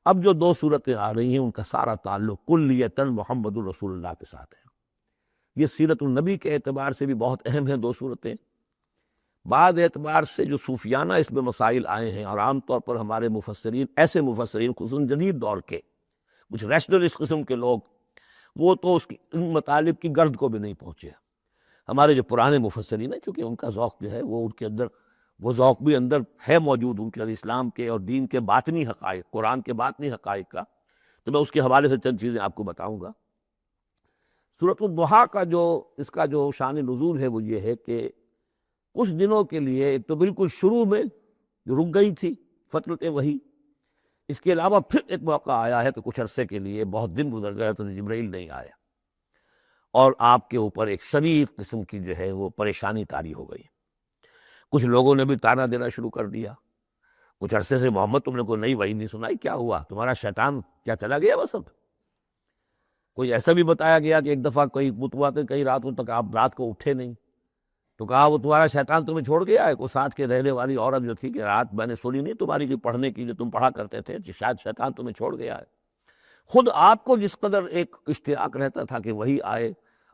اب جو دو صورتیں آ رہی ہیں ان کا سارا تعلق کلیتاً محمد الرسول اللہ کے ساتھ ہے۔ یہ سیرت النبی کے اعتبار سے بھی بہت اہم ہیں دو صورتیں، بعض اعتبار سے جو صوفیانہ اس میں مسائل آئے ہیں، اور عام طور پر ہمارے مفسرین، ایسے مفسرین خصوصاً جدید دور کے کچھ ریشنلسٹ قسم کے لوگ، وہ تو اس کی ان مطالب کی گرد کو بھی نہیں پہنچے۔ ہمارے جو پرانے مفسرین ہیں، چونکہ ان کا ذوق جو ہے وہ ان کے اندر، وہ ذوق بھی اندر ہے موجود ان کے اسلام کے اور دین کے باطنی حقائق، قرآن کے باطنی حقائق کا، تو میں اس کے حوالے سے چند چیزیں آپ کو بتاؤں گا۔ سورۃ الضحیٰ کا جو اس کا جو شان نزول ہے وہ یہ ہے کہ کچھ دنوں کے لیے، ایک تو بالکل شروع میں رک گئی تھی فترت وحی، اس کے علاوہ پھر ایک موقع آیا ہے کہ کچھ عرصے کے لیے بہت دن گزر گئے تو جبرائیل نہیں آیا، اور آپ کے اوپر ایک شدید قسم کی جو ہے وہ پریشانی طاری ہو گئی۔ کچھ لوگوں نے بھی طعنہ دینا شروع کر دیا، کچھ عرصے سے محمد تم نے کوئی نئی وحی نہیں سنائی، کیا ہوا تمہارا شیطان کیا چلا گیا وسط؟ کوئی ایسا بھی بتایا گیا کہ ایک دفعہ کوئی متواتر کئی راتوں تک آپ رات کو اٹھے نہیں، تو کہا وہ تمہارا شیطان تمہیں چھوڑ گیا ہے۔ کوئی ساتھ کے رہنے والی عورت جو تھی کہ رات میں نے سنی نہیں تمہاری کی پڑھنے کی جو تم پڑھا کرتے تھے، شاید شیطان تمہیں چھوڑ گیا ہے۔ خود آپ کو جس قدر ایک اشتیاق رہتا تھا کہ وہی آئے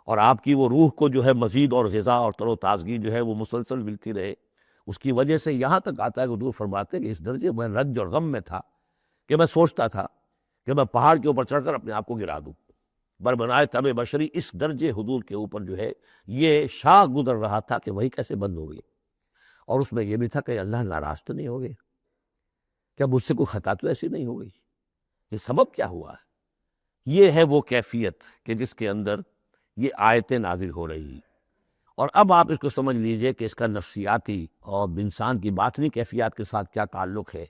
اور آپ کی وہ روح کو جو ہے مزید اور غذا اور تر و تازگی جو ہے وہ مسلسل ملتی رہے، اس کی وجہ سے یہاں تک آتا ہے کہ حضور فرماتے ہیں کہ اس درجے میں رنج اور غم میں تھا کہ میں سوچتا تھا کہ میں پہاڑ کے اوپر چڑھ کر اپنے آپ کو گرا دوں۔ بربنائے تب بشری، اس درجے حضور کے اوپر جو ہے یہ شاہ گزر رہا تھا کہ وہی کیسے بند ہو گئی، اور اس میں یہ بھی تھا کہ اللہ ناراض تو نہیں ہو گئے، کیا مجھ سے کوئی خطا تو ایسی نہیں ہو گئی، یہ سبب کیا ہوا ہے؟ یہ ہے وہ کیفیت کہ جس کے اندر یہ آیتیں نازل ہو رہی ہیں۔ اور اب آپ اس کو سمجھ لیجئے کہ اس کا نفسیاتی اور انسان کی باطنی کیفیات کے ساتھ کیا تعلق ہے۔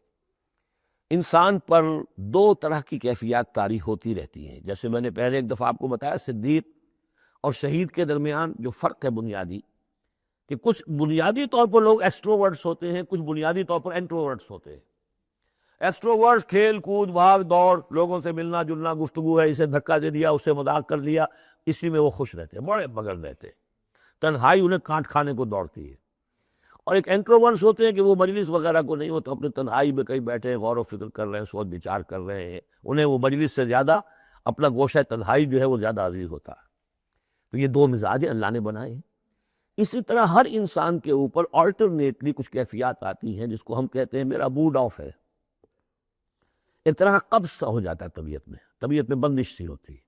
انسان پر دو طرح کی کیفیات طاری ہوتی رہتی ہیں، جیسے میں نے پہلے ایک دفعہ آپ کو بتایا صدیق اور شہید کے درمیان جو فرق ہے بنیادی، کہ کچھ بنیادی طور پر لوگ ایکسٹروورٹس ہوتے ہیں، کچھ بنیادی طور پر انٹروورٹس ہوتے ہیں۔ ایکسٹروورٹس کھیل کود بھاگ دوڑ، لوگوں سے ملنا جلنا، گفتگو ہے، اسے دھکا دے دیا اس سے مذاق کر لیا، اسی میں وہ خوش رہتے ہیں، بڑے مگن رہتے ہیں، تنہائی انہیں کانٹ کھانے کو دوڑتی ہے۔ اور ایک انٹروورٹس ہوتے ہیں کہ وہ مجلس وغیرہ کو نہیں، ہوتا اپنے تنہائی میں کہیں بیٹھے غور و فکر کر رہے ہیں، سوچ بچار کر رہے ہیں، انہیں وہ مجلس سے زیادہ اپنا گوشہ تنہائی جو ہے وہ زیادہ عزیز ہوتا ہے۔ تو یہ دو مزاج اللہ نے بنائے ہیں۔ اسی طرح ہر انسان کے اوپر آلٹرنیٹلی کچھ کیفیات آتی ہیں جس کو ہم کہتے ہیں میرا موڈ آف ہے، ایک طرح کا قبض سا ہو جاتا ہے طبیعت میں بندش سی ہوتی ہے،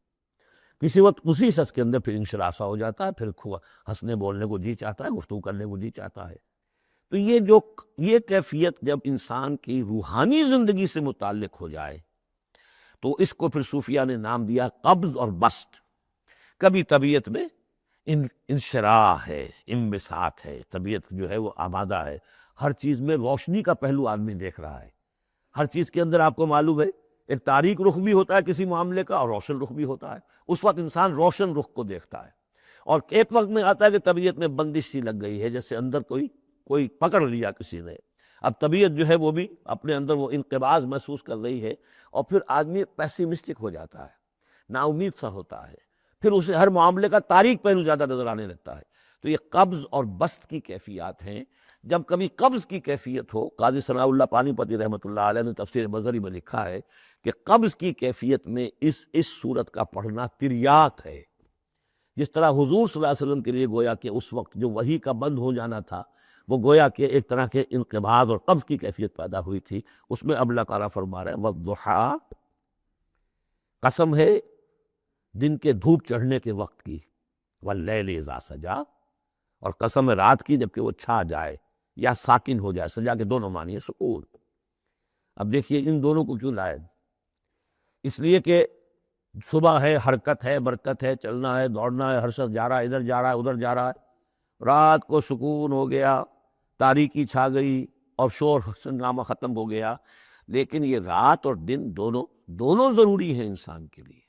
کسی وقت اسی شخص کے اندر پھر انشراح سا ہو جاتا ہے، پھر ہنسنے بولنے کو جی چاہتا ہے، گفتگو کرنے کو جی چاہتا ہے۔ تو یہ کیفیت جب انسان کی روحانی زندگی سے متعلق ہو جائے تو اس کو پھر صوفیہ نے نام دیا قبض اور بسط۔ کبھی طبیعت میں انشراح ہے، انبساط ہے، طبیعت جو ہے وہ آمادہ ہے، ہر چیز میں روشنی کا پہلو آدمی دیکھ رہا ہے، ہر چیز کے اندر آپ کو معلوم ہے ایک تاریک رخ بھی ہوتا ہے کسی معاملے کا اور روشن رخ بھی ہوتا ہے، اس وقت انسان روشن رخ کو دیکھتا ہے۔ اور ایک وقت میں آتا ہے کہ طبیعت میں بندش سی لگ گئی ہے، جیسے اندر کوئی پکڑ لیا کسی نے، اب طبیعت جو ہے وہ بھی اپنے اندر وہ انقباض محسوس کر رہی ہے، اور پھر آدمی پیسیمسٹک ہو جاتا ہے، نا امید سا ہوتا ہے، پھر اسے ہر معاملے کا تاریک پہلو زیادہ نظر آنے لگتا ہے۔ تو یہ قبض اور بسط کی کیفیات ہیں۔ جب کبھی قبض کی کیفیت ہو، قاضی ثناء اللہ پانی پتی رحمۃ اللہ علیہ نے تفسیر مظہری میں لکھا ہے کہ قبض کی کیفیت میں اس صورت کا پڑھنا تریاق ہے، جس طرح حضور صلی اللہ علیہ وسلم کے لیے گویا کہ اس وقت جو وحی کا بند ہو جانا تھا وہ گویا کہ ایک طرح کے انقباض اور قبض کی کیفیت پیدا ہوئی تھی، اس میں اب اللہ تعالیٰ فرما رہے ہیں والضحیٰ، قسم ہے دن کے دھوپ چڑھنے کے وقت کی، واللیل اذا سجا، اور قسم ہے رات کی جبکہ وہ چھا جائے یا ساکن ہو جائے، سجا کے دونوں معنی ہے سکون۔ اب دیکھیے ان دونوں کو کیوں لائے؟ اس لیے کہ صبح ہے، حرکت ہے، برکت ہے، چلنا ہے، دوڑنا ہے، ہر شخص جا رہا ہے، ادھر جا رہا ہے ادھر جا رہا ہے، رات کو سکون ہو گیا، تاریکی چھا گئی اور شور ہنگامہ ختم ہو گیا۔ لیکن یہ رات اور دن دونوں ضروری ہیں انسان کے لیے،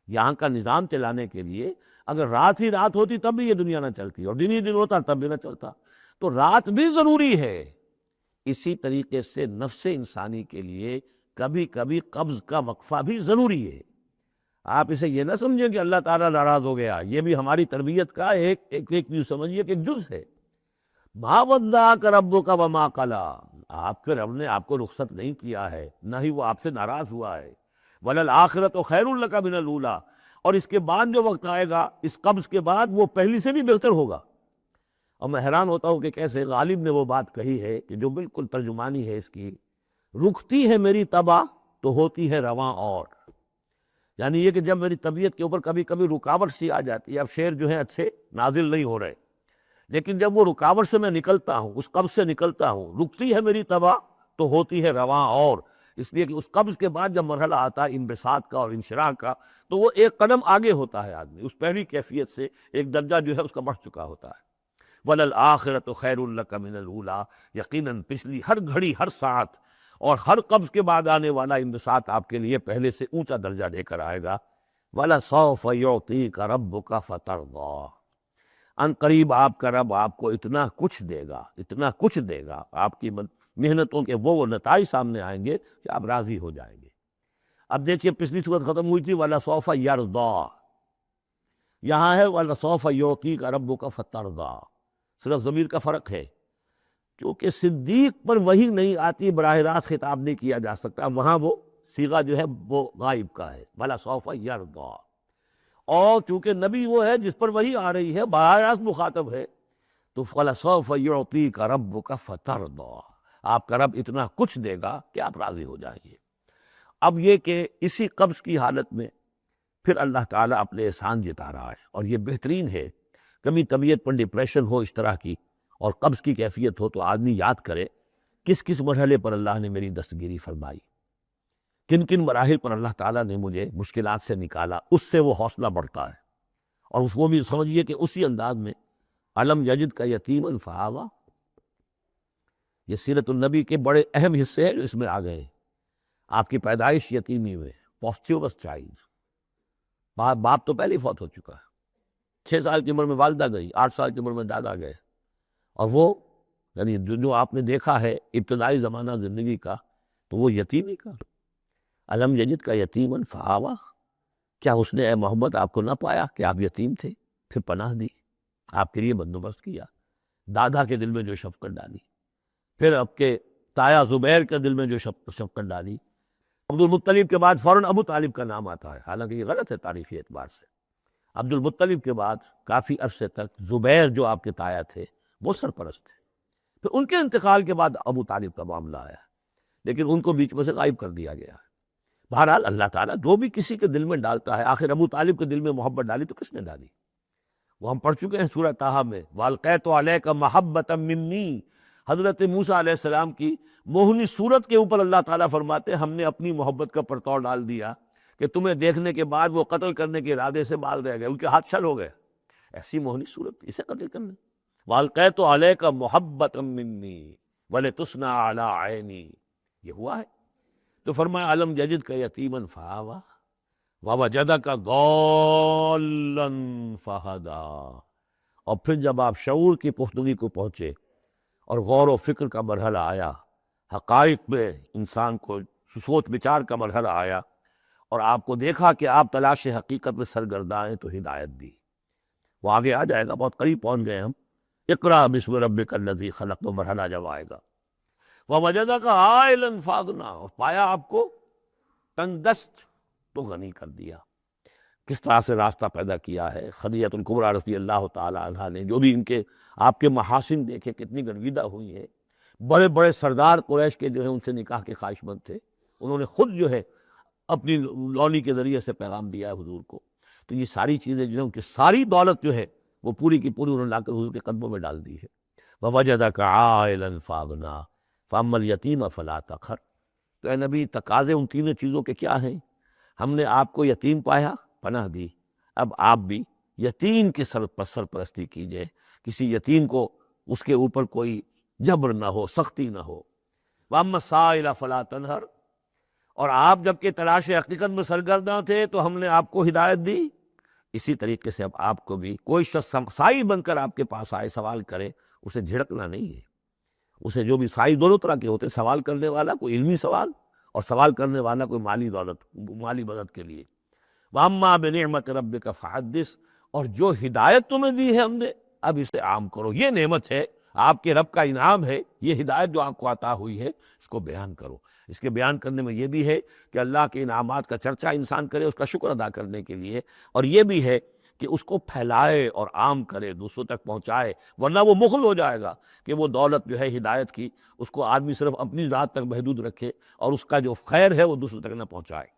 یہاں کا نظام چلانے کے لیے۔ اگر رات ہی رات ہوتی تب بھی یہ دنیا نہ چلتی، اور دن ہی دن ہوتا تب بھی نہ چلتا، تو رات بھی ضروری ہے۔ اسی طریقے سے نفس انسانی کے لیے کبھی کبھی قبض کا وقفہ بھی ضروری ہے۔ آپ اسے یہ نہ سمجھیں کہ اللہ تعالیٰ ناراض ہو گیا، یہ بھی ہماری تربیت کا ایک سمجھیے کہ ایک جز ہے۔ ما ودعک ربک وما قلی، آپ کے رب نے آپ کو رخصت نہیں کیا ہے، نہ ہی وہ آپ سے ناراض ہوا ہے۔ وَلَلْآخِرَةُ خَيْرٌ لَكَ مِنَ الْأُولَىٰ، اور اس کے بعد جو وقت آئے گا اس قبض کے بعد وہ پہلی سے بھی بہتر ہوگا۔ اور میں حیران ہوتا ہوں کہ کیسے غالب نے وہ بات کہی ہے کہ جو بالکل ترجمانی ہے اس کی، رکتی ہے میری طبع تو ہوتی ہے رواں اور، یعنی یہ کہ جب میری طبیعت کے اوپر کبھی کبھی رکاوٹ سی آ جاتی ہے، اب شعر جو ہے اچھے نازل نہیں ہو رہے، لیکن جب وہ رکاوٹ سے میں نکلتا ہوں، اس قبض سے نکلتا ہوں، رکتی ہے میری طبع تو ہوتی ہے رواں اور، اس لیے کہ اس قبض کے بعد جب مرحلہ آتا ہے انبساط کا اور انشراح کا، تو وہ ایک قدم آگے ہوتا ہے آدمی، اس پہلی کیفیت سے ایک درجہ جو ہے اس کا بڑھ چکا ہوتا ہے۔ وَلَلْآخِرَةُ خَيْرٌ لَكَ مِنَ الْأُولَىٰ، یقیناً پچھلی ہر گھڑی، ہر ساعت اور ہر قبض کے بعد آنے والا انبساط آپ کے لیے پہلے سے اونچا درجہ لے کر آئے گا۔ وَلَسَوْفَ يُعْطِيكَ رَبُّكَ فَتَرْضَىٰ، ان قریب آپ کا رب آپ کو اتنا کچھ دے گا، اتنا کچھ دے گا، آپ کی محنتوں کے وہ نتائج سامنے آئیں گے کہ آپ راضی ہو جائیں گے۔ اب دیکھیے پچھلی صورت ختم ہوئی تھی وَلَسَوْفَ يَرْضَىٰ، یہاں ہے وَلَسَوْفَ يُعْطِيكَ رَبُّكَ فَتَرْضَىٰ، صرف ضمیر کا فرق ہے، چونکہ صدیق پر وہی نہیں آتی براہ راست خطاب نہیں کیا جا سکتا، وہاں وہ صیغہ جو ہے وہ غائب کا ہے، وَلَسَوْفَ يَرْضَىٰ، اور چونکہ نبی وہ ہے جس پر وہی آ رہی ہے، براہ راست مخاطب ہے، تو وَلَسَوْفَ يُعْطِيكَ رَبُّكَ فَتَرْضَىٰ، آپ کا رب اتنا کچھ دے گا کہ آپ راضی ہو جائیں گے۔ اب یہ کہ اسی قبض کی حالت میں پھر اللہ تعالیٰ اپنے احسان جتا رہا ہے، اور یہ بہترین ہے، کبھی طبیعت پر ڈپریشن ہو اس طرح کی اور قبض کی کیفیت ہو تو آدمی یاد کرے کس کس مرحلے پر اللہ نے میری دستگیری فرمائی، کن کن مراحل پر اللہ تعالیٰ نے مجھے مشکلات سے نکالا، اس سے وہ حوصلہ بڑھتا ہے، اور اس کو بھی سمجھیے کہ اسی انداز میں علم یجد کا یتیما فآویٰ، یہ سیرت النبی کے بڑے اہم حصے ہیں جو اس میں آ گئے ہیں۔ آپ کی پیدائش یتیمی میں، پوسٹیوبس چائلڈ، باپ تو پہلے ہی فوت ہو چکا ہے، 6 سال کی عمر میں والدہ گئی، 8 سال کی عمر میں دادا گئے، اور وہ یعنی جو آپ نے دیکھا ہے ابتدائی زمانہ زندگی کا تو وہ یتیمی کا، علم یجد کا یتیما فآویٰ، کیا اس نے اے محمد آپ کو نہ پایا کہ آپ یتیم تھے، پھر پناہ دی، آپ کے لیے بندوبست کیا، دادا کے دل میں جو شفقت ڈالی، پھر اب کے تایا زبیر کے دل میں جو شفقت ڈالی، عبد المطلب کے بعد فوراً ابو طالب کا نام آتا ہے، حالانکہ یہ غلط ہے تاریخی اعتبار سے، عبد المطلب کے بعد کافی عرصے تک زبیر جو آپ کے تایا تھے وہ سرپرست تھے، پھر ان کے انتقال کے بعد ابو طالب کا معاملہ آیا، لیکن ان کو بیچ میں سے غائب کر دیا گیا۔ بہرحال اللہ تعالیٰ جو بھی کسی کے دل میں ڈالتا ہے، آخر ابو طالب کے دل میں محبت ڈالی تو کس نے ڈالی؟ وہ ہم پڑھ چکے ہیں سورہ طٰہٰ میں، وَأَلْقَيْتُ عَلَيْكَ مَحَبَّةً مِّنِّي، حضرت موسیٰ علیہ السلام کی موہنی صورت کے اوپر اللہ تعالیٰ فرماتے ہیں ہم نے اپنی محبت کا پرتو ڈال دیا کہ تمہیں دیکھنے کے بعد وہ قتل کرنے کے ارادے سے باز رہ گئے، ان کے ہاتھ چھل ہو گئے، ایسی موہنی صورت اسے قتل کرنا۔ وَأَلْقَيْتُ عَلَيْكَ مَحَبَّةً مِّنِّي وَلِتُصْنَعَ عَلَىٰ عَيْنِي، یہ ہوا ہے۔ تو فرمایا علم یجد کا یتیما فآویٰ ووجدک ضالا فہدیٰ، اور پھر جب آپ شعور کی پختگی کو پہنچے اور غور و فکر کا مرحلہ آیا، حقائق میں انسان کو سوچ بچار کا مرحلہ آیا، اور آپ کو دیکھا کہ آپ تلاش حقیقت میں سرگرداں ہیں تو ہدایت دی۔ وہ آگے آ جائے گا، بہت قریب پہنچ گئے ہم، اقرأ باسم ربک الذی خلق، تو مرحلہ جب آئے گا۔ وَوَجَدَكَ عَائِلًا فَأَغْنَىٰ، اور پایا آپ کو تنگ دست تو غنی کر دیا۔ کس طرح سے راستہ پیدا کیا ہے خدیجہ الکبریٰ رضی اللہ تعالی عنہا نے، جو بھی ان کے آپ کے محاسن دیکھے کتنی گرویدہ ہوئی ہیں، بڑے بڑے سردار قریش کے جو ہے ان سے نکاح کے خواہش مند تھے، انہوں نے خود جو ہے اپنی لونی کے ذریعے سے پیغام دیا ہے حضور کو، تو یہ ساری چیزیں جو ہیں ان کی ساری دولت جو ہے وہ پوری کی پوری انہوں نے لا کر حضور کے قدموں میں ڈال دی ہے۔ وَوَجَدَكَ عَائِلًا فَأَغْنَىٰ فَأَمَّا الْيَتِيمَ فَلَا تَقْهَرْ، تو اے نبی تقاضے ان تینوں چیزوں کے کیا ہیں؟ ہم نے آپ کو یتیم پایا، پناہ دی، اب آپ بھی یتیم کی سرپرستی کیجئے، کسی یتیم کو اس کے اوپر کوئی جبر نہ ہو، سختی نہ ہو۔ وَأَمَّا السَّائِلَ فَلَا تَنْهَرْ، اور آپ جب کہ تلاش حقیقت میں سرگرداں تھے تو ہم نے آپ کو ہدایت دی، اسی طریقے سے اب آپ کو بھی کوئی شخص سائل بن کر آپ کے پاس آئے سوال کرے، اسے جھڑکنا نہیں ہے، اسے جو بھی سائل دونوں طرح کے ہوتے، سوال کرنے والا کوئی علمی سوال اور سوال کرنے والا کوئی مالی دولت، مالی مدد کے لیے۔ وَأَمَّا بِنِعْمَةِ رَبِّكَ فَحَدِّثْ، اور جو ہدایت تمہیں دی ہے ہم نے اب اسے عام کرو، یہ نعمت ہے آپ کے رب کا انعام ہے یہ ہدایت جو آپ کو عطا ہوئی ہے، اس کو بیان کرو۔ اس کے بیان کرنے میں یہ بھی ہے کہ اللہ کے انعامات کا چرچا انسان کرے اس کا شکر ادا کرنے کے لیے، اور یہ بھی ہے کہ اس کو پھیلائے اور عام کرے، دوسروں تک پہنچائے، ورنہ وہ مغل ہو جائے گا کہ وہ دولت جو ہے ہدایت کی، اس کو آدمی صرف اپنی ذات تک محدود رکھے اور اس کا جو خیر ہے وہ دوسروں تک نہ پہنچائے۔